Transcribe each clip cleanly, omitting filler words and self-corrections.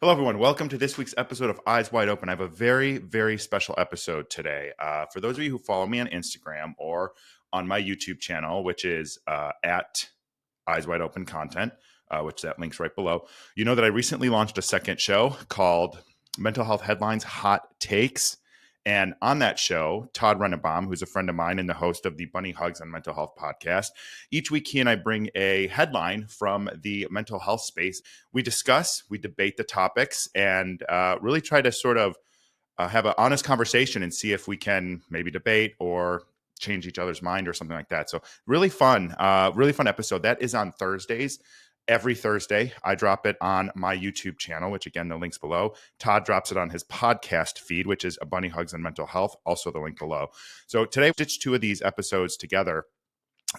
Hello, everyone. Welcome to this week's episode of Eyes Wide Open. I have a very, very special episode today. For those of you who follow me on Instagram or on my YouTube channel, which is at Eyes Wide Open Content, which that link's right below, you know that I recently launched a second show called Mental Health Headlines Hot Takes. And on that show, Todd, who's a friend of mine and the host of the Bunny Hugs on Mental Health podcast, each week he and I bring a headline from the mental health space. We discuss, we debate the topics, and really try to sort of have an honest conversation and see if we can maybe debate or change each other's mind or something like that. So really fun episode. That is on Thursdays. Every Thursday, I drop it on my YouTube channel, which again, the link's below. Todd drops it on his podcast feed, which is a Bunny Hugs and Mental Health, also the link below. So today, we stitched two of these episodes together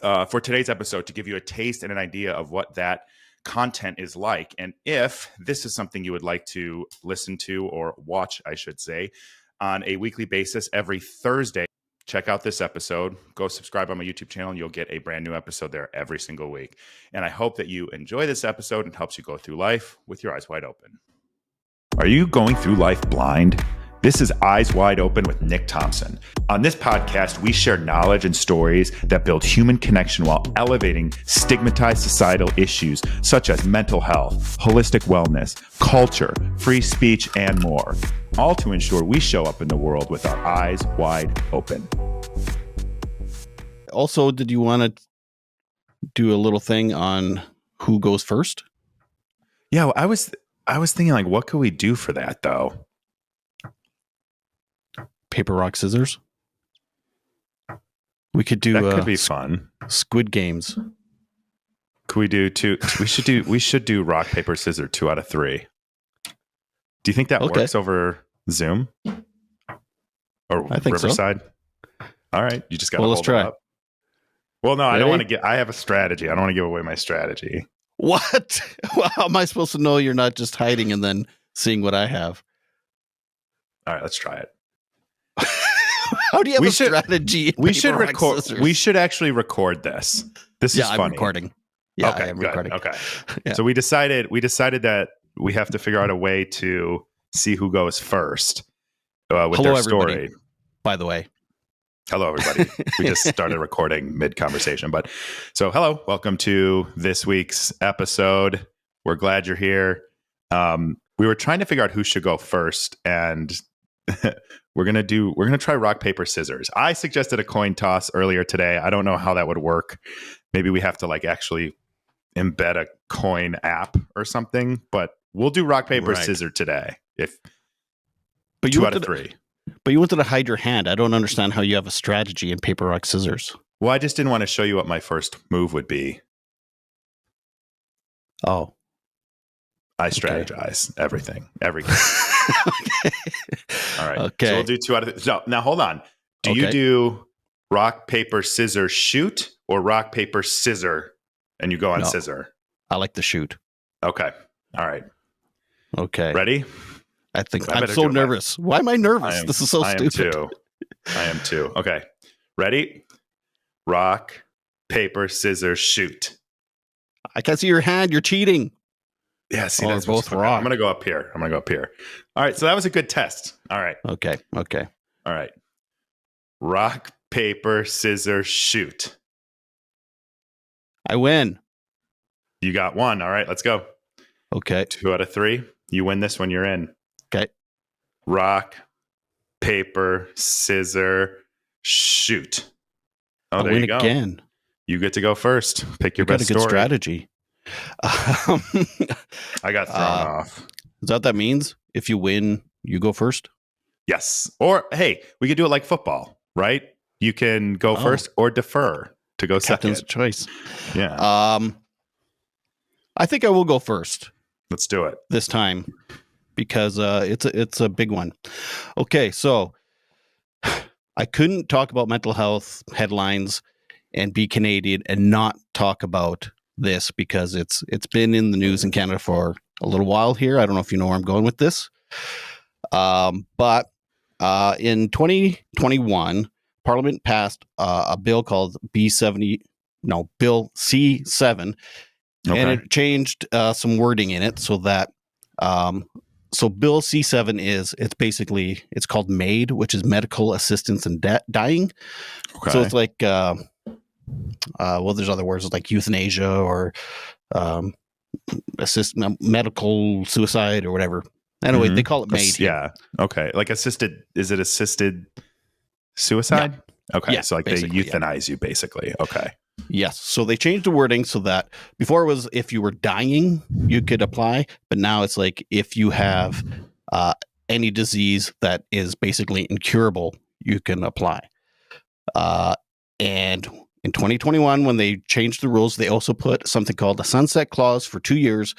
for today's episode to give you a taste and an idea of what that content is like. And if this is something you would like to listen to or watch, I should say, on a weekly basis every Thursday, check out this episode. Go subscribe on my YouTube channel and you'll get a brand new episode there every single week. And I hope that you enjoy this episode and helps you go through life with your eyes wide open. Are you going through life blind? This is Eyes Wide Open with Nick Thompson. On this podcast, we share knowledge and stories that build human connection while elevating stigmatized societal issues such as mental health, holistic wellness, culture, free speech, and more. All to ensure we show up in the world with our eyes wide open. Also, did you want to do a little thing on who goes first? Yeah, well, I was thinking, like, what could we do for that, though? Paper, rock, scissors. We could do that could be fun. Squid Games. Could we do two? We should do rock, paper, scissors 2 out of 3. Do you think that works over Zoom? Or I think Riverside? So. All right. You just got to hold let's try. It up. Well, no, Ready? I don't want to I have a strategy. I don't want to give away my strategy. What? Well, how am I supposed to know you're not just hiding and then seeing what I have? All right, let's try it. How do you have a strategy? We should record. Scissors? We should actually record this. This is funny. I'm recording. Yeah, okay, I am good. recording. Okay. Yeah. So we decided that we have to figure out a way to see who goes first with Hello, their story. Everybody, by the way. Hello, everybody. We just started recording mid-conversation. But so hello, welcome to this week's episode. We're glad you're here. We were trying to figure out who should go first, and we're gonna try rock, paper, scissors. I suggested a coin toss earlier today. I don't know how that would work. Maybe we have to actually embed a coin app or something, but we'll do rock, paper, scissors today. But 2 out of 3. But you wanted to hide your hand. I don't understand how you have a strategy in paper, rock, scissors. Well, I just didn't want to show you what my first move would be. Oh. I strategize everything, every game. Okay. All right. Okay. So we'll do 2 out of 3. So now hold on. Do you do rock, paper, scissors, shoot, or rock, paper, scissor, and you go on scissor? I like the shoot. Okay. All right. Okay. Ready? I think I'm so nervous. Why am I nervous? This is so stupid. I am too. Okay. Ready? Rock, paper, scissors, shoot. I can't see your hand. You're cheating. Yeah, see, that's both wrong. I'm going to go up here. All right, so that was a good test. All right. Okay. All right. Rock, paper, scissors, shoot. I win. You got 1. All right, let's go. Okay. 2 out of 3. You win this one, you're in. Okay. Rock, paper, scissor, shoot. Oh, there you go. Again. You get to go first. Pick your best story. Got a good strategy. I got thrown off. Is that what that means? If you win, you go first? Yes. Or, hey, we could do it like football, right? You can go first or defer to go Captain's second. choice. Yeah. I think I will go first. Let's do it this time because it's a big one. Okay, so I couldn't talk about mental health headlines and be Canadian and not talk about this because it's been in the news in Canada for a little while here. I don't know if you know where I'm going with this. But in 2021, Parliament passed a bill called Bill C7, and it changed some wording in it so that So Bill C7 it's called MAID, which is medical assistance in dying. Okay. So it's like, well, there's other words like euthanasia or medical suicide or whatever. Anyway, they call it MAID here. Yeah. Okay. Like assisted. Is it assisted suicide? Yeah. Okay. Yeah, so like they euthanize you basically. Okay. Yes. So they changed the wording so that before it was if you were dying, you could apply. But now it's like if you have any disease that is basically incurable, you can apply. And in 2021, when they changed the rules, they also put something called a sunset clause for 2 years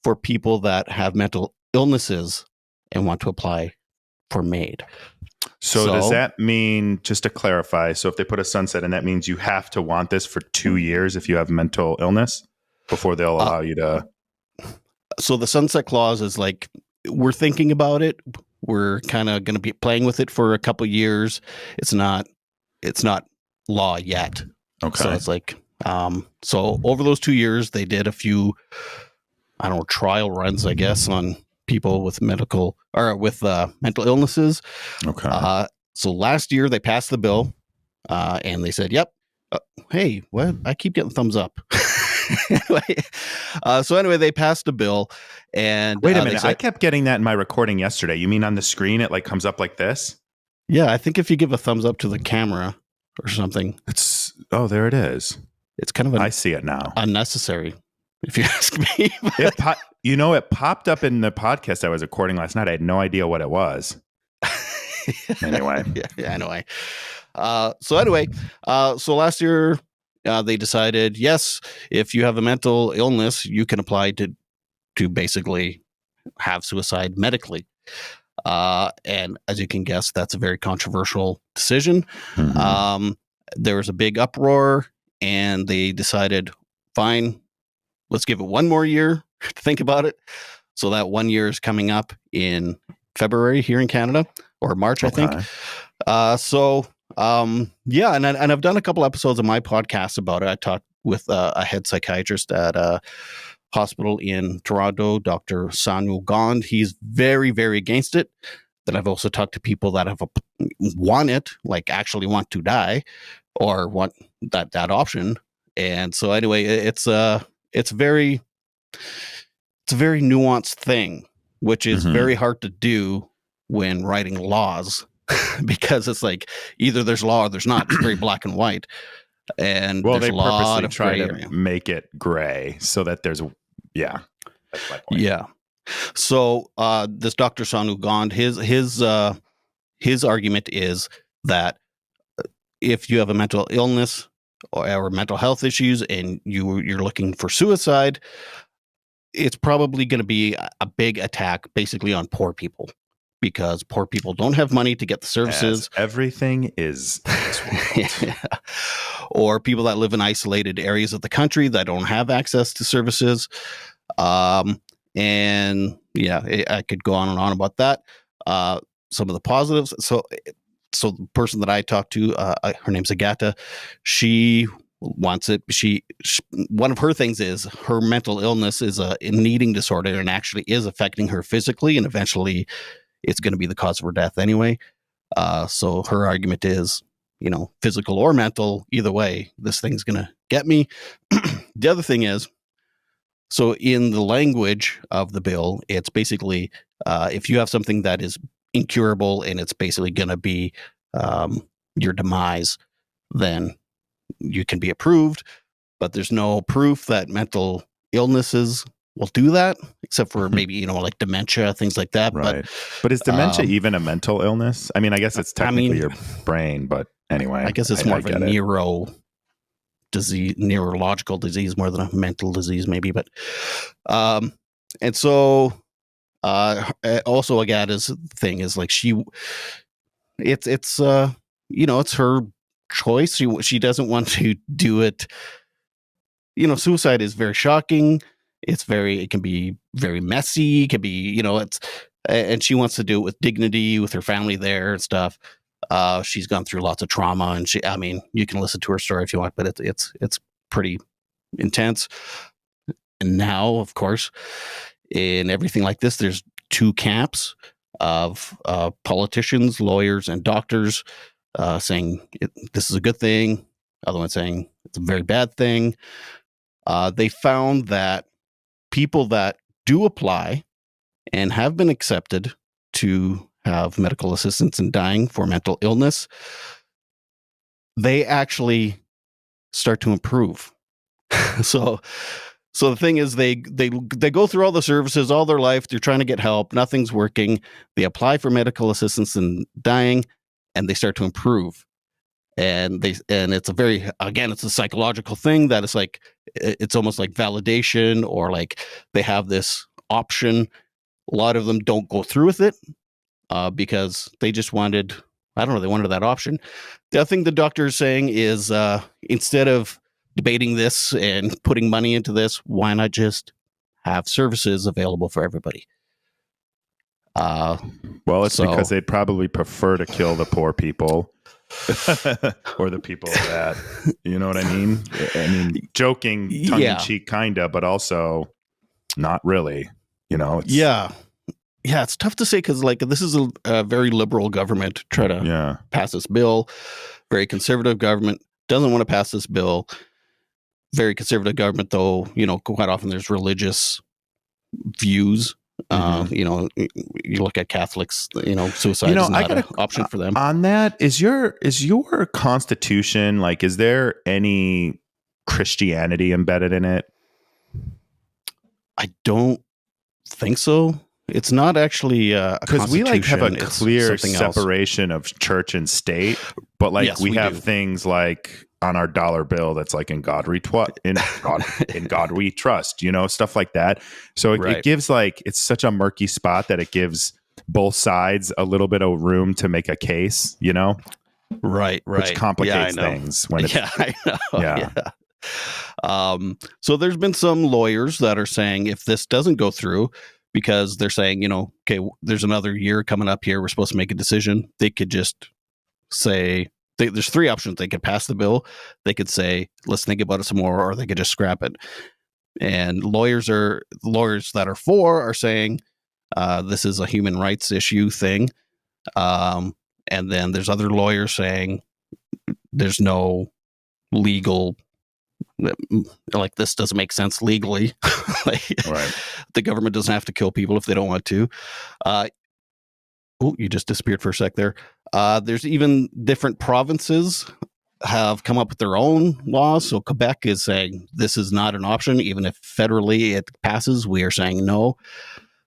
for people that have mental illnesses and want to apply for MAID. So does that mean, just to clarify, so if they put a sunset, and that means you have to want this for 2 years if you have mental illness before they'll allow you to? So the sunset clause is like, we're thinking about it. We're kind of going to be playing with it for a couple of years. It's not law yet. Okay. So it's like, so over those 2 years, they did a few, I don't know, trial runs, I guess, on people with mental illnesses. Okay. So last year they passed the bill, and they said, "Yep, hey, what? I keep getting thumbs up." Anyway, they passed a bill, and wait a minute, I kept getting that in my recording yesterday. You mean on the screen it like comes up like this? Yeah, I think if you give a thumbs up to the camera or something, there it is. It's kind of I see it now. Unnecessary, if you ask me. It popped up in the podcast I was recording last night. I had no idea what it was. Anyway. Anyway. So last year they decided, yes, if you have a mental illness, you can apply to basically have suicide medically. And as you can guess, that's a very controversial decision. Mm-hmm. There was a big uproar, and they decided, fine, let's give it one more year to think about it. So that 1 year is coming up in February here in Canada, or March, I think. And I've done a couple episodes of my podcast about it. I talked with a head psychiatrist at a hospital in Toronto, Dr. Sanu Gond. He's very, very against it. Then I've also talked to people that have want it, like actually want to die, or want that option. And so anyway, it's a very nuanced thing, which is very hard to do when writing laws, because it's like either there's law or there's not. It's very black and white. And well, they purposely try to make it gray so that there's that's my point. Yeah. So this Dr. Sanu Gond, his argument is that if you have a mental illness or mental health issues and you're looking for suicide, it's probably going to be a big attack basically on poor people, because poor people don't have money to get the services. As everything is in this world. Or people that live in isolated areas of the country that don't have access to services. And yeah, I could go on and on about that. Some of the positives. So the person that I talked to, her name's Agata. She wants it. One of her things is her mental illness is an eating disorder, and actually is affecting her physically, and eventually it's going to be the cause of her death anyway. So her argument is, physical or mental, either way, this thing's going to get me. The other thing is, so in the language of the bill, it's basically if you have something that is incurable and it's basically going to be your demise, then you can be approved. But there's no proof that mental illnesses will do that, except for maybe, like dementia, things like that. Right. But is dementia even a mental illness? I mean, I guess it's technically your brain, but anyway. I guess it's more of a neurological disease more than a mental disease, maybe. But and so also Agata's thing is like it's her choice. She doesn't want to do it. Suicide is very shocking. It can be very messy. It can be, and she wants to do it with dignity, with her family there and stuff. She's gone through lots of trauma, and you can listen to her story if you want, but it's pretty intense. And now, of course, in everything like this, there's two camps of politicians, lawyers, and doctors saying this is a good thing. Other one saying it's a very bad thing. They found that people that do apply and have been accepted to have medical assistance in dying for mental illness, they actually start to improve. So the thing is, they go through all the services all their life. They're trying to get help. Nothing's working. They apply for medical assistance in dying, and they start to improve. And it's it's a psychological thing that is like, it's almost like validation, or like they have this option. A lot of them don't go through with it because they just wanted, I don't know, they wanted that option. The other thing the doctor is saying is instead of debating this and putting money into this, why not just have services available for everybody? Well, it's because they'd probably prefer to kill the poor people or the people that, you know what I mean? I mean, joking, tongue-in-cheek kind of, but also not really, you know? Yeah, it's tough to say because like this is a very liberal government to try to pass this bill. Very conservative government doesn't want to pass this bill. Very conservative government, though, you know, quite often there's religious views. You know, you look at Catholics, you know, suicide is not an option for them. On that, is your Constitution, like, is there any Christianity embedded in it? I don't think so. It's not actually because we like have a clear separation of church and state, but like we have things like on our dollar bill that's like in God we trust, you know, stuff like that. So it gives like, it's such a murky spot that it gives both sides a little bit of room to make a case, you know, right, which complicates things when it's, I know. So there's been some lawyers that are saying if this doesn't go through, because they're saying, you know, okay, there's another year coming up here, we're supposed to make a decision. They could just say, there's three options. They could pass the bill. They could say, let's think about it some more, or they could just scrap it. And lawyers that are for are saying this is a human rights issue thing. And then there's other lawyers saying there's no legal, like this doesn't make sense legally. The government doesn't have to kill people if they don't want to. You just disappeared for a sec there. There's even different provinces have come up with their own laws. So Quebec is saying this is not an option, even if federally it passes. We are saying no.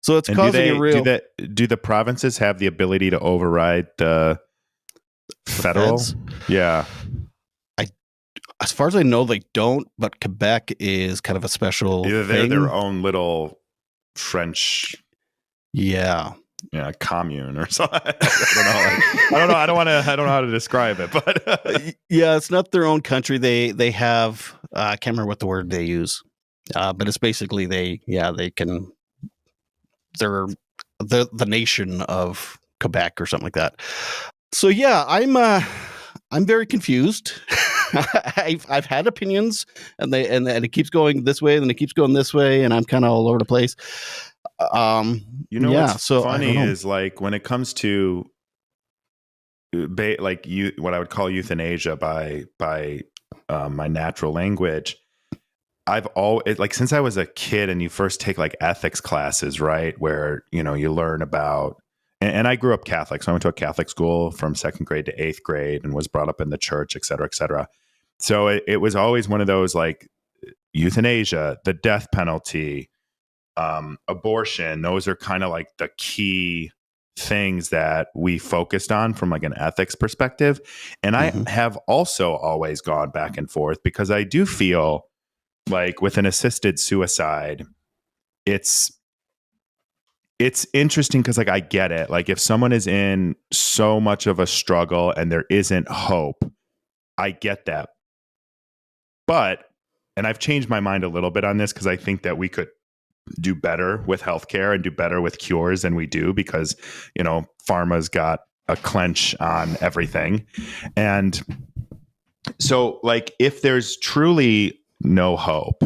So it's causing a real. Do the provinces have the ability to override the federal? Yeah. As far as I know, they don't. But Quebec is kind of a special. They're their own little French. Commune or something. I don't know. I don't know how to describe it, but it's not their own country. They have I can't remember what the word they use, but it's basically they're the nation of Quebec or something like that. So I'm very confused. I've had opinions, and it keeps going this way, and it keeps going this way, and I'm kind of all over the place. You know, what's funny is like when it comes to like what I would call euthanasia by my natural language, I've always, like, since I was a kid, and you first take like ethics classes, right, where, you know, you learn about, and I grew up Catholic, so I went to a Catholic school from 2nd grade to 8th grade and was brought up in the church, et cetera, et cetera. So it was always one of those like euthanasia, the death penalty, abortion. Those are kind of like the key things that we focused on from like an ethics perspective. And I have also always gone back and forth because I do feel like with an assisted suicide, it's interesting because like I get it. Like if someone is in so much of a struggle and there isn't hope, I get that. But, and I've changed my mind a little bit on this because I think that we could do better with healthcare and do better with cures than we do because, you know, pharma's got a clench on everything. And so like if there's truly no hope,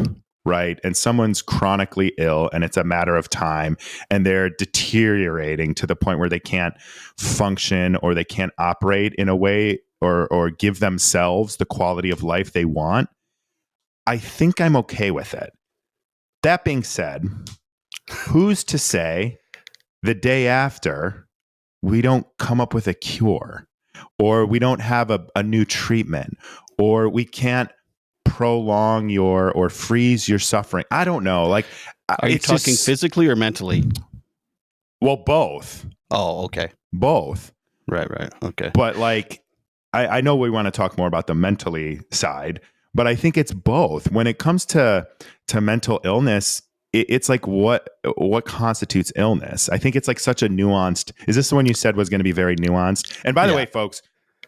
right? And someone's chronically ill and it's a matter of time and they're deteriorating to the point where they can't function or they can't operate in a way or give themselves the quality of life they want, I think I'm okay with it. That being said, who's to say the day after we don't come up with a cure or we don't have a new treatment or we can't prolong your or freeze your suffering? I don't know. Like, Are you talking physically or mentally? Well, both. Oh, okay. Both. Right. Okay. But like, I know we want to talk more about the mentally side, but I think it's both. When it comes to mental illness, it's like what constitutes illness? I think it's like such a nuanced. Is this the one you said was going to be very nuanced? And by the way, folks,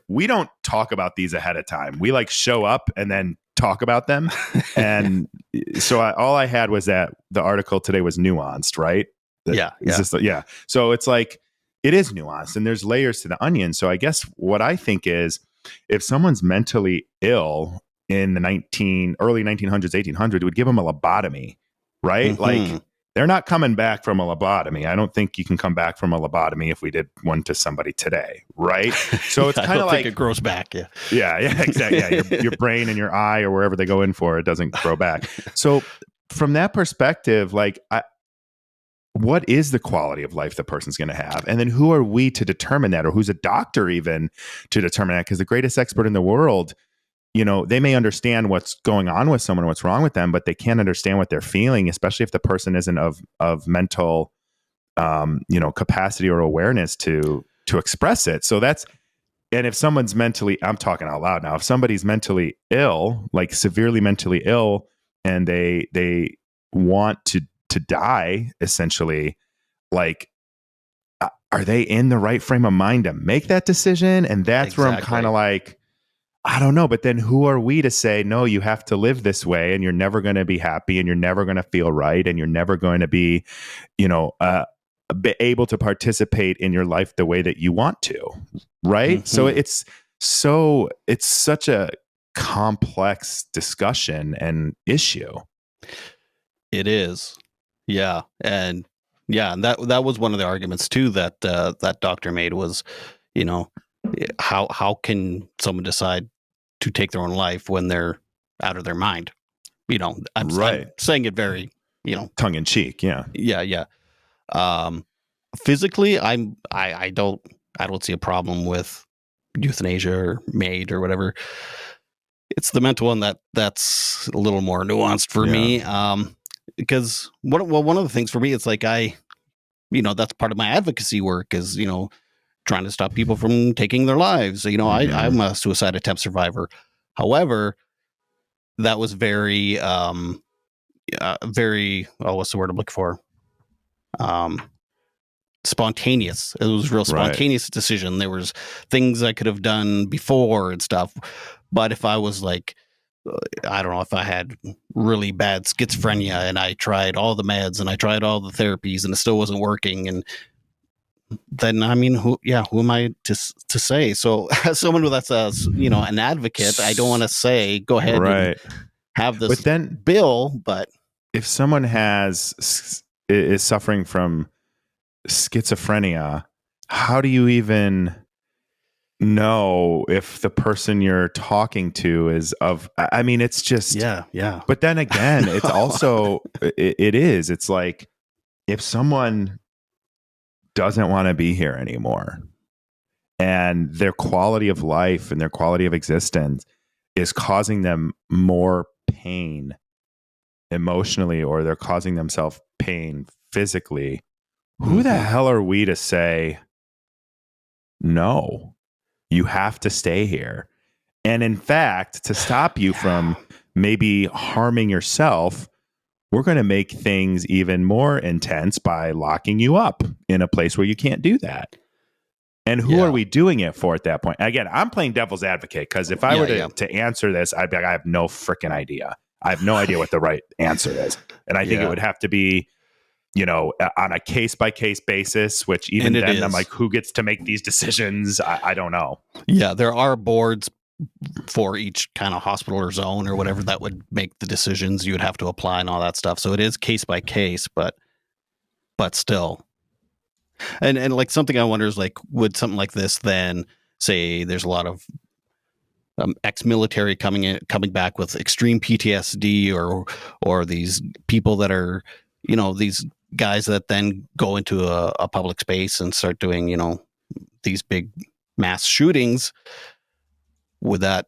we don't talk about these ahead of time. We like show up and then talk about them. And so all I had was that the article today was nuanced, right? Yeah. So it's like, it is nuanced and there's layers to the onion. So I guess what I think is if someone's mentally ill in the early 1900s, 1800s, would give them a lobotomy, right? Mm-hmm. Like they're not coming back from a lobotomy. I don't think you can come back from a lobotomy if we did one to somebody today, right? So it's kind of like it grows back. Yeah, exactly. Yeah, your brain and your eye or wherever they go in for, it doesn't grow back. So from that perspective, like what is the quality of life the person's going to have? And then who are we to determine that? Or who's a doctor even to determine that? Because the greatest expert in the world, they may understand what's going on with someone, what's wrong with them, but they can't understand what they're feeling, especially if the person isn't of mental, capacity or awareness to express it. So and if someone's I'm talking out loud now, if somebody's mentally ill, like severely mentally ill, and they want to die, essentially, like, are they in the right frame of mind to make that decision? And that's where I'm kind of like, I don't know. But then who are we to say, no, you have to live this way and you're never going to be happy and you're never going to feel right and you're never going to be, be able to participate in your life the way that you want to, right? Mm-hmm. So it's such a complex discussion and issue. It is. Yeah. And that was one of the arguments too that that doctor made was, how can someone decide to take their own life when they're out of their mind? I'm saying it very, tongue in cheek. Yeah. Yeah. Physically, I don't see a problem with euthanasia or MAID or whatever. It's the mental one that's a little more nuanced for me. Because one of the things for me, it's like that's part of my advocacy work is, trying to stop people from taking their lives. Mm-hmm. I'm a suicide attempt survivor. However, that was very, what's the word I'm looking for? Spontaneous. It was real spontaneous decision. There was things I could have done before and stuff. But if I was like, I don't know, if I had really bad schizophrenia and I tried all the meds and I tried all the therapies and it still wasn't working, and then who am I to say? So as someone that's an advocate, I don't want to say go ahead and have this bill. But if someone is suffering from schizophrenia, how do you even know if the person you're talking to is it's just but then again it's also it's like if someone doesn't want to be here anymore and their quality of life and their quality of existence is causing them more pain emotionally, or they're causing themselves pain physically, who the hell are we to say no, you have to stay here? And in fact, to stop you from maybe harming yourself, we're going to make things even more intense by locking you up in a place where you can't do that. And who are we doing it for at that point? Again, I'm playing devil's advocate, because if I were to answer this, I'd be like, I have no freaking idea. I have no idea what the right answer is. And I think it would have to be, on a case-by-case basis, which even then I'm like, who gets to make these decisions? I don't know. Yeah, there are boards for each kind of hospital or zone or whatever that would make the decisions. You would have to apply and all that stuff. So it is case by case, but still. And like something I wonder is like, would something like this then say there's a lot of ex-military coming back with extreme PTSD or these people that are, these guys that then go into a public space and start doing, these big mass shootings. Would that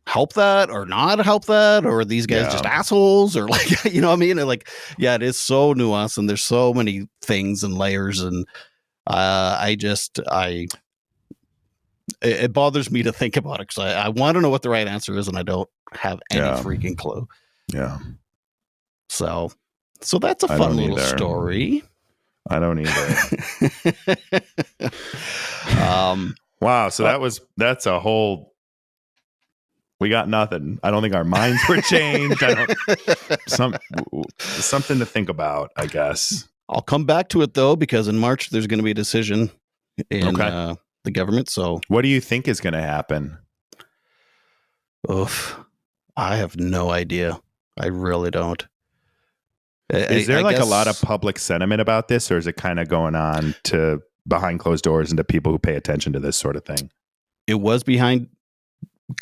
help that or not help that? Or are these guys just assholes? Or like, what I mean? And like, yeah, it is so nuanced and there's so many things and layers. And it bothers me to think about it because I want to know what the right answer is and I don't have any freaking clue. Yeah. So that's a fun little story. I don't either. Wow. So that's a whole, we got nothing. I don't think our minds were changed. Something to think about, I guess. I'll come back to it though, because in March there's going to be a decision in the government. So what do you think is going to happen? Oof. I have no idea. I really don't. Is there a lot of public sentiment about this, or is it kind of going on to behind closed doors and to people who pay attention to this sort of thing? It was behind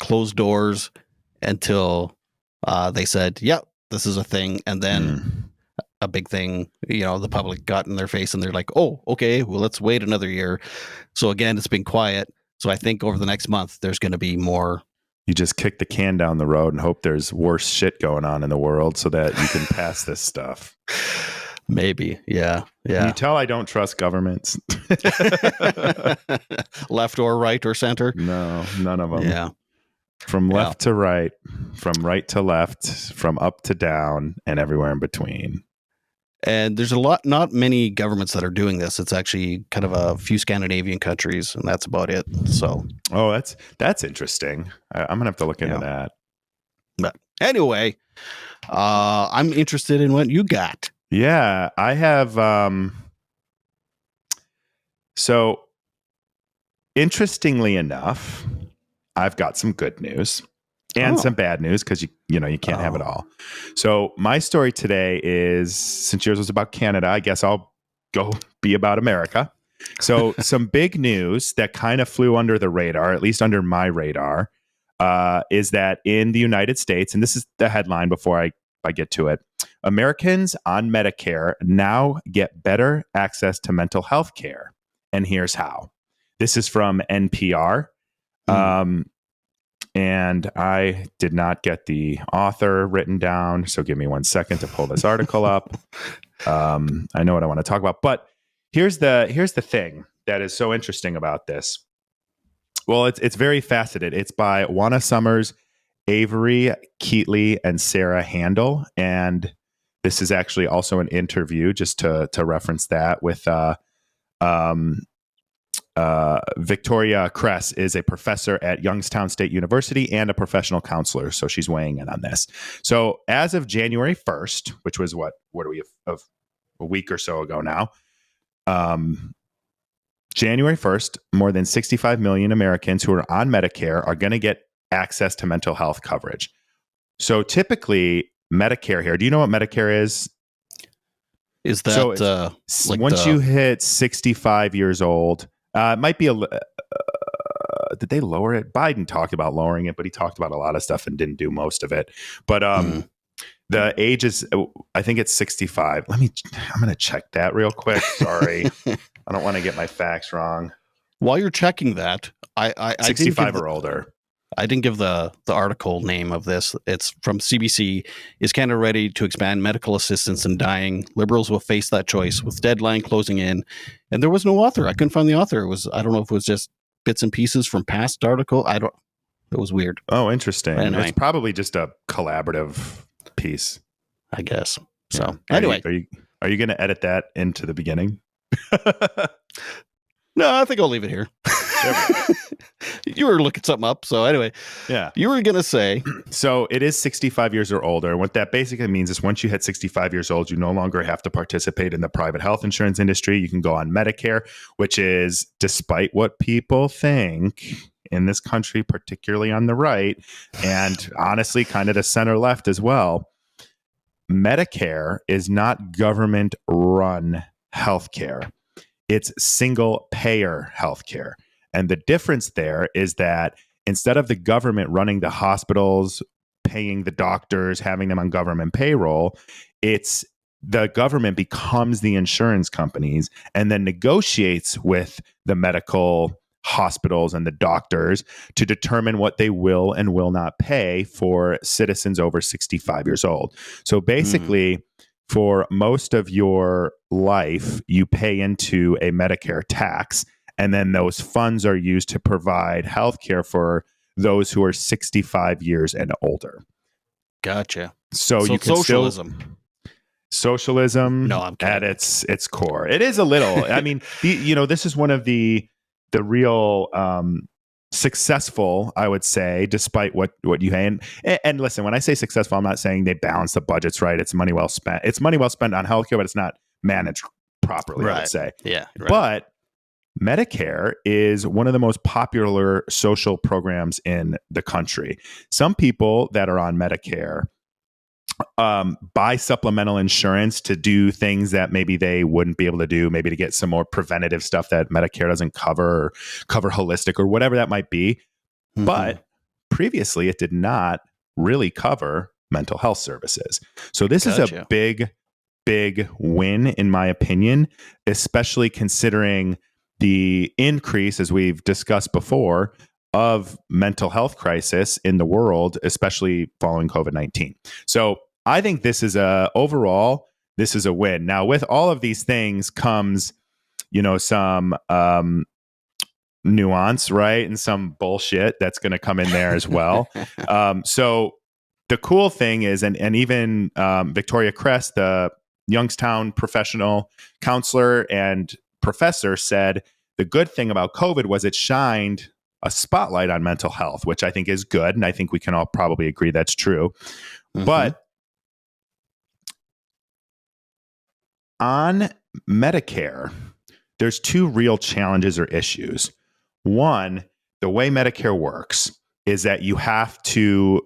closed doors until they said, "Yep, this is a thing," and then a big thing. The public got in their face, and they're like, "Oh, okay, well, let's wait another year." So again, it's been quiet. So I think over the next month, there's going to be more. You just kick the can down the road and hope there's worse shit going on in the world so that you can pass this stuff. Maybe. Yeah. Can you tell I don't trust governments? Left or right or center? No, none of them. Yeah. From left to right, from right to left, from up to down, and everywhere in between. And there's not many governments that are doing this. It's actually kind of a few Scandinavian countries, and that's about it. So, that's interesting. I'm gonna have to look into that. But anyway, I'm interested in what you got. Yeah, I have. So, interestingly enough, I've got some good news. And some bad news because you can't have it all. So my story today is, since yours was about Canada, I guess I'll go be about America. So some big news that kind of flew under the radar, at least under my radar, is that in the United States, and this is the headline before I get to it, Americans on Medicare now get better access to mental health care. And here's how. This is from NPR. And I did not get the author written down, so give me 1 second to pull this article up. I know what I want to talk about, but here's the thing that is so interesting about this. Well, it's very faceted. It's by Juana Summers, Avery Keatley, and Sarah Handel, and this is actually also an interview, just to reference that, with Victoria Kress is a professor at Youngstown State University and a professional counselor. So she's weighing in on this. So as of January 1st, which was what are we, of a week or so ago now, January 1st, more than 65 million Americans who are on Medicare are going to get access to mental health coverage. So typically Medicare here, do you know what Medicare is? Is that once you hit 65 years old, it might be did they lower it? Biden talked about lowering it, but he talked about a lot of stuff and didn't do most of it. But the age is, I think it's 65. I'm going to check that real quick. Sorry. I don't want to get my facts wrong. While you're checking that, I 65 or older. I didn't give the article name of this. It's from CBC. Is Canada ready to expand medical assistance in dying? Liberals will face that choice with deadline closing in. And there was no author. I couldn't find the author. I don't know if it was just bits and pieces from past article. It was weird. Oh, interesting. Anyway. It's probably just a collaborative piece, I guess. So yeah. Anyway, are you going to edit that into the beginning? No, I think I'll leave it here. You were looking something up. So anyway, yeah, you were going to say. So it is 65 years or older. And what that basically means is once you hit 65 years old, you no longer have to participate in the private health insurance industry. You can go on Medicare, which is, despite what people think, in this country, particularly on the right, and honestly, kind of the center left as well, Medicare is not government run healthcare. It's single payer healthcare. And the difference there is that instead of the government running the hospitals, paying the doctors, having them on government payroll, it's the government becomes the insurance companies and then negotiates with the medical hospitals and the doctors to determine what they will and will not pay for citizens over 65 years old. So basically, for most of your life, you pay into a Medicare tax, and then those funds are used to provide health care for those who are 65 years and older. Gotcha. So you can socialism. Socialism No, I'm at kidding. its core. It is a little. I mean, this is one of the real successful, I would say, despite what you and listen, when I say successful, I'm not saying they balance the budgets right. It's money well spent. It's money well spent on healthcare, but it's not managed properly, Right. I would say. Yeah. Right. But Medicare is one of the most popular social programs in the country. Some people that are on Medicare buy supplemental insurance to do things that maybe they wouldn't be able to do, maybe to get some more preventative stuff that Medicare doesn't cover, or cover holistic or whatever that might be. Mm-hmm. But previously, it did not really cover mental health services. So this is a big win, in my opinion, especially considering the increase, as we've discussed before, of mental health crisis in the world, especially following COVID-19. So I think overall, this is a win. Now, with all of these things comes, some nuance, right? And some bullshit that's going to come in there as well. So the cool thing is, and even Victoria Kress, the Youngstown professional counselor and professor, said the good thing about COVID was it shined a spotlight on mental health, which I think is good. And I think we can all probably agree that's true. Mm-hmm. But on Medicare, there's two real challenges or issues. One, the way Medicare works is that you have to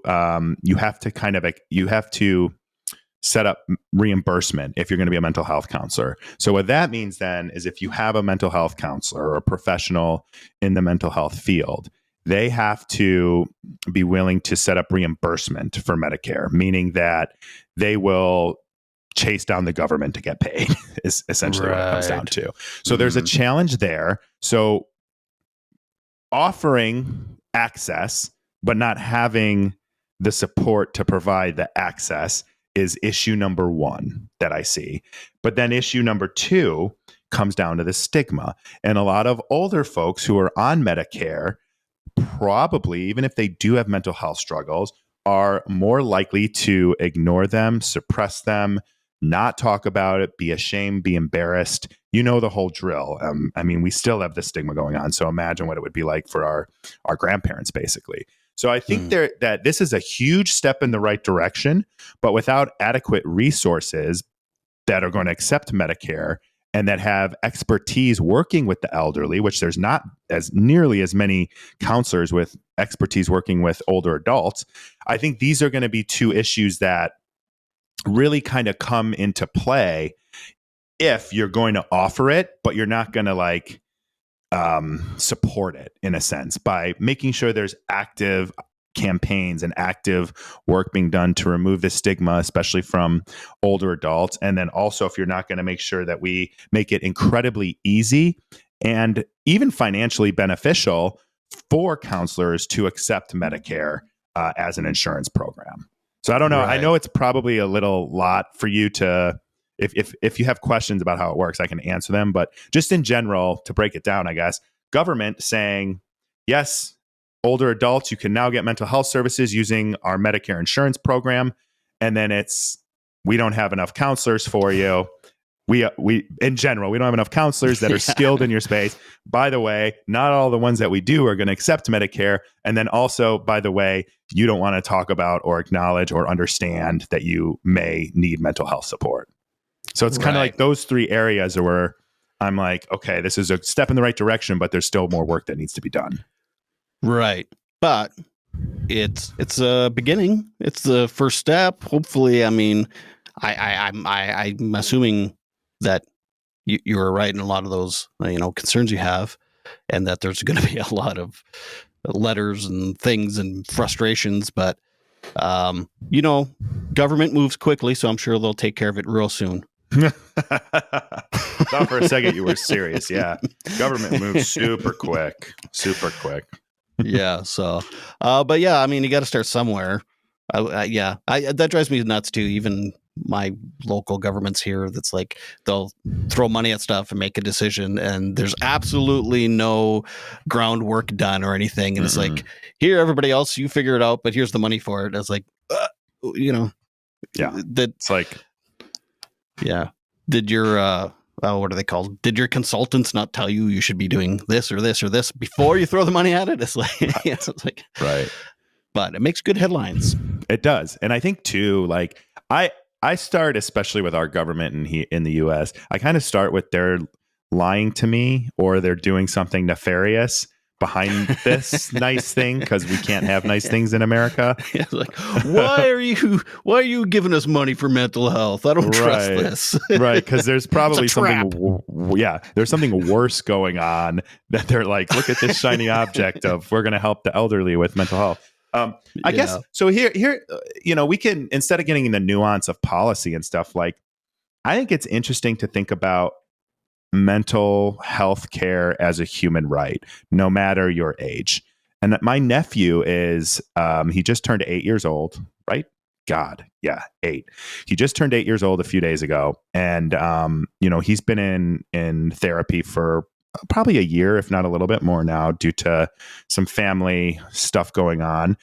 set up reimbursement if you're going to be a mental health counselor. So what that means then is if you have a mental health counselor or a professional in the mental health field, they have to be willing to set up reimbursement for Medicare, meaning that they will chase down the government to get paid is essentially what it comes down to. So there's a challenge there. So offering access, but not having the support to provide the access is issue number one that I see. But then issue number two comes down to the stigma. And a lot of older folks who are on Medicare, probably, even if they do have mental health struggles, are more likely to ignore them, suppress them, not talk about it, be ashamed, be embarrassed. You know the whole drill. I mean, we still have the stigma going on. So imagine what it would be like for our grandparents, basically. So I think that this is a huge step in the right direction, but without adequate resources that are going to accept Medicare and that have expertise working with the elderly, which there's not as nearly as many counselors with expertise working with older adults, I think these are going to be two issues that really kind of come into play if you're going to offer it, but you're not going to support it in a sense by making sure there's active campaigns and active work being done to remove the stigma, especially from older adults. And then also, if you're not going to make sure that we make it incredibly easy and even financially beneficial for counselors to accept Medicare as an insurance program. So I don't know. Right. I know it's probably a little lot for you to, if you have questions about how it works, I can answer them. But just in general, to break it down, I guess, government saying, yes, older adults, you can now get mental health services using our Medicare insurance program. And then we don't have enough counselors for you. We in general, we don't have enough counselors that are skilled in your space. By the way, not all the ones that we do are going to accept Medicare. And then also, by the way, you don't want to talk about or acknowledge or understand that you may need mental health support. So it's kind of like those three areas where I'm like, okay, this is a step in the right direction, but there's still more work that needs to be done. Right. But it's a beginning. It's the first step. Hopefully, I mean, I'm assuming that you're right in a lot of those concerns you have, and that there's going to be a lot of letters and things and frustrations. But government moves quickly, so I'm sure they'll take care of it real soon. Thought for a second you were serious. Yeah, government moves super quick, super quick. Yeah. So, but yeah, I mean, you got to start somewhere. That drives me nuts too. Even my local governments here, that's like they'll throw money at stuff and make a decision, and there's absolutely no groundwork done or anything. And it's like, here, everybody else, you figure it out, but here's the money for it. It's like, yeah, it's like, yeah. Did your what are they called? Did your consultants not tell you should be doing this or this or this before you throw the money at it? It's like, it's like, right. But it makes good headlines. It does. And I think too, like I start, especially with our government in the US, I kind of start with they're lying to me or they're doing something nefarious behind this nice thing, because we can't have nice things in America. It's like, why are you giving us money for mental health? I don't trust this. Right, because there's probably something. Yeah, there's something worse going on that they're like, look at this shiny object of we're going to help the elderly with mental health. I guess so. Here, we can, instead of getting in the nuance of policy and stuff, like, I think it's interesting to think about mental health care as a human right, no matter your age. And my nephew is, he just turned 8 years old, right? God, yeah, 8. He just turned 8 years old a few days ago. And, he's been in therapy for probably a year, if not a little bit more now, due to some family stuff going on.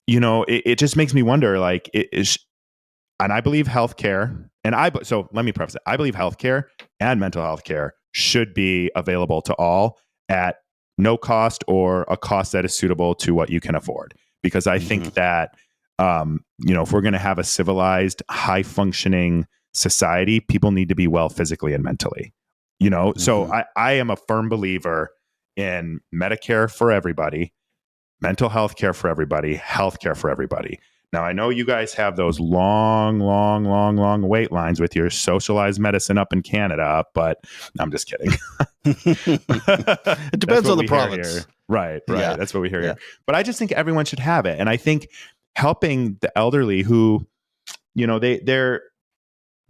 It just makes me wonder, like, and I believe healthcare, so let me preface it. I believe healthcare and mental health care should be available to all at no cost, or a cost that is suitable to what you can afford. Because I think that, if we're going to have a civilized, high functioning society, people need to be well physically and mentally, So I am a firm believer in Medicare for everybody, mental health care for everybody, health care for everybody. Now, I know you guys have those long wait lines with your socialized medicine up in Canada, but I'm just kidding. It depends on the province. Here. Right. Yeah. That's what we hear here. But I just think everyone should have it. And I think helping the elderly who, they're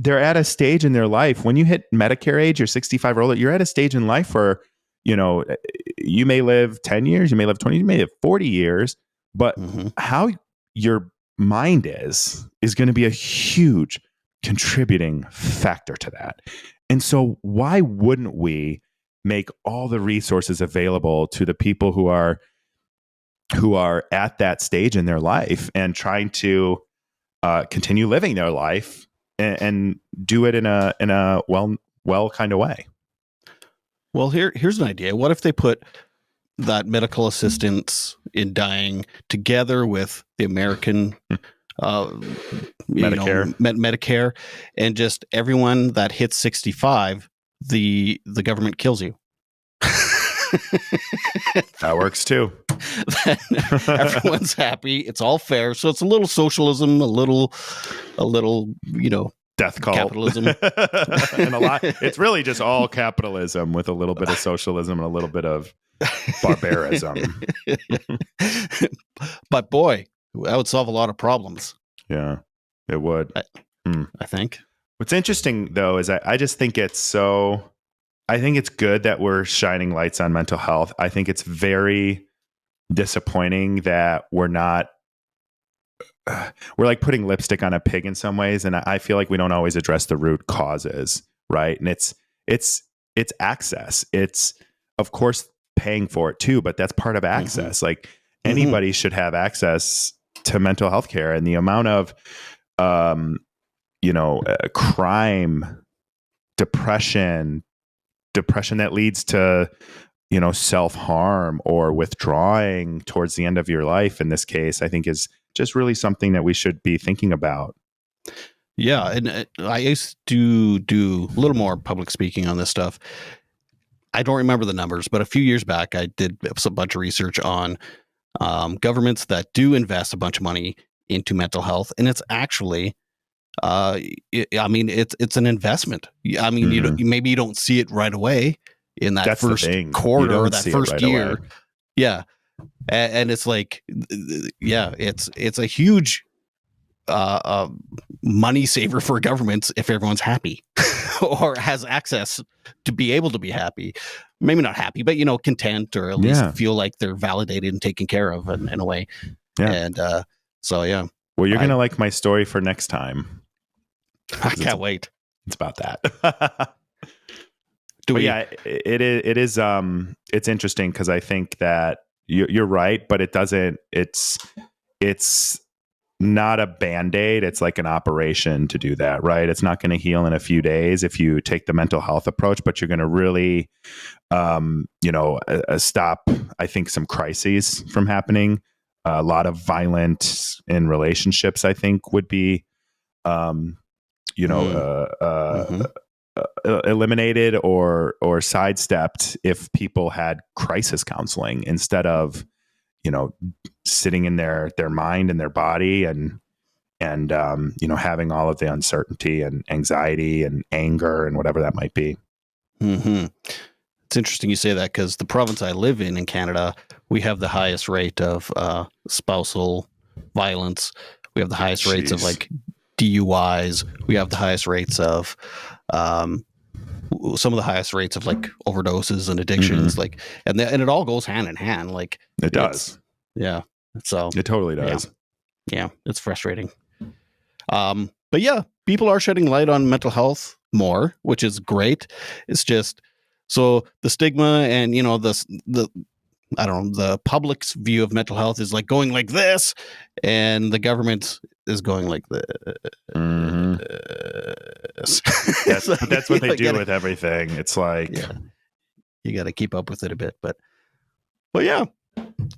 at a stage in their life. When you hit Medicare age, you're 65 or older, you're at a stage in life where, you may live 10 years, you may live 20, you may live 40 years, but how your mind is going to be a huge contributing factor to that. And so why wouldn't we make all the resources available to the people who are at that stage in their life and trying to continue living their life and do it in a well kind of way? Well, here's an idea. What if they put that medical assistance in dying together with the American Medicare, Medicare, and just everyone that hits 65, the government kills you. That works too. Everyone's happy. It's all fair. So it's a little socialism, a little, death cult, capitalism, and a lot. It's really just all capitalism with a little bit of socialism and a little bit of barbarism. But boy, that would solve a lot of problems. Yeah, it would. I think. What's interesting though is I just think I think it's good that we're shining lights on mental health. I think it's very disappointing that we're like putting lipstick on a pig in some ways. And I feel like we don't always address the root causes. Right. And it's access. It's, of course, paying for it too, but that's part of access. Like anybody should have access to mental health care, and the amount of, crime, depression that leads to, self-harm or withdrawing towards the end of your life, in this case, I think is just really something that we should be thinking about. Yeah. And I used to do a little more public speaking on this stuff. I don't remember the numbers, but a few years back, I did a bunch of research on governments that do invest a bunch of money into mental health, and it's actually, I mean, it's an investment. I mean, Mhm. maybe you don't see it right away in that That's the first thing. You quarter or don't that see it first right away. year. Yeah, and it's like, yeah, it's a huge uh, money saver for governments if everyone's happy or has access to be able to be happy. Maybe not happy, but content, or at least Yeah. feel like they're validated and taken care of in a way. Yeah. And so, yeah, Well, you're going I to like my story for next time. I can't wait. It's about that. Do But we? yeah, it is it's interesting because I think that you're right, but it's not a band-aid. It's like an operation to do that, right? It's not going to heal in a few days if you take the mental health approach, but you're going to really stop, I think, some crises from happening. A lot of violence in relationships, I think, would be um, you know Mm, uh, hmm eliminated or sidestepped if people had crisis counseling instead of you know sitting in their mind and their body and having all of the uncertainty and anxiety and anger and whatever that might be. hmm It's interesting you say that, because the province I live in Canada, we have the highest rate of spousal violence. We have the highest rates of Jeez. like DUIs. We have the highest rates of um, some of the highest rates of like overdoses and addictions. Mm-hmm. Like, and it all goes hand in hand. Like, It it's, does. yeah. So It totally yeah, does. yeah, it's frustrating. But yeah, people are shedding light on mental health more, which is great. It's just, so the stigma and the I don't know, the public's view of mental health is like going like this, and the government is going like this. Mm-hmm. It's But like, that's what they do gotta, with everything. It's like, yeah, you got to keep up with it a bit, but yeah,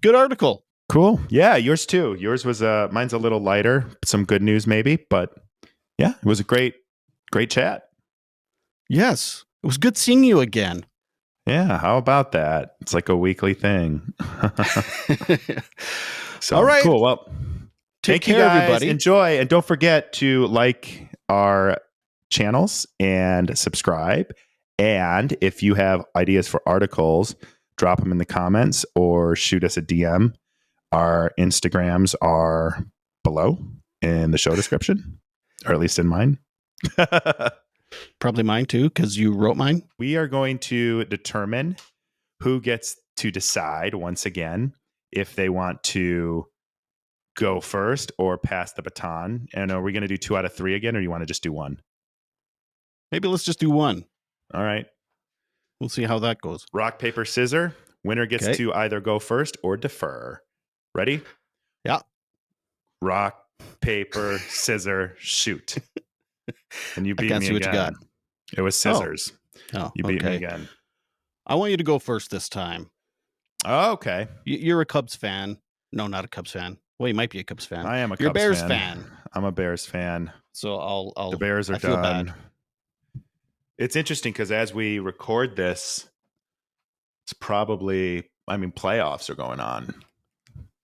good article. cool. Yeah, yours too. Yours was mine's a little lighter, some good news maybe, but yeah, it was a great chat. Yes, it was good seeing you again. Yeah, how about that? It's like a weekly thing. All So right, cool. Well, take thank you care, guys. everybody. Enjoy. And don't forget to like our channels and subscribe. And if you have ideas for articles, drop them in the comments or shoot us a DM. Our Instagrams are below in the show description, or at least in mine. Probably mine too, because you wrote mine. We are going to determine who gets to decide once again if they want to go first or pass the baton. And are we going to do 2 out of 3 again, or do you want to just do one? Maybe let's just do one. All right. We'll see how that goes. Rock, paper, scissor. Winner gets Okay. to either go first or defer. Ready? Yeah. Rock, paper, scissor, shoot. And you I beat can't me see what you got. again. It was scissors. Oh, You beat me okay. again. I want you to go first this time. Oh, okay. You're a Cubs fan. No, not a Cubs fan. Well, you might be a Cubs fan. I am a You're a Cubs Bears fan. fan. I'm a Bears fan. So The Bears are I feel done. bad. It's interesting because as we record this, it's probably, playoffs are going on.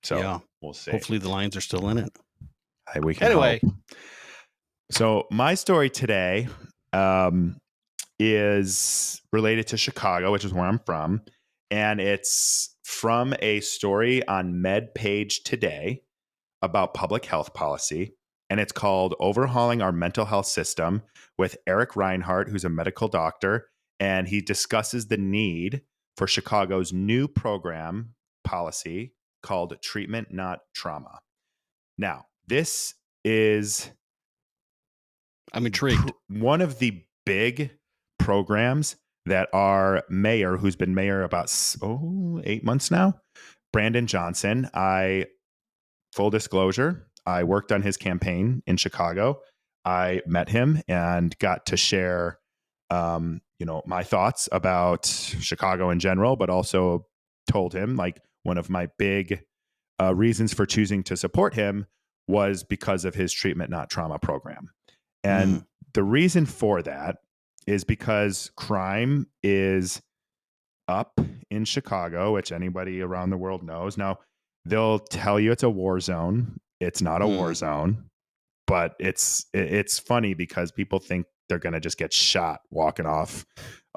So Yeah. we'll see. Hopefully the Lions are still in it. We can Anyway. hope. So my story today is related to Chicago, which is where I'm from. And it's from a story on MedPage Today about public health policy. And it's called Overhauling Our Mental Health System with Eric Reinhardt, who's a medical doctor. And he discusses the need for Chicago's new program policy called Treatment Not Trauma. Now, this is I'm intrigued. one of the big programs that our mayor, who's been mayor about 8 months now, Brandon Johnson. Full disclosure, I worked on his campaign in Chicago. I met him and got to share, my thoughts about Chicago in general, but also told him like one of my big reasons for choosing to support him was because of his treatment, not trauma program. And the reason for that is because crime is up in Chicago, which anybody around the world knows. Now, they'll tell you it's a war zone. It's not a war Hmm. zone, but it's funny because people think they're going to just get shot walking off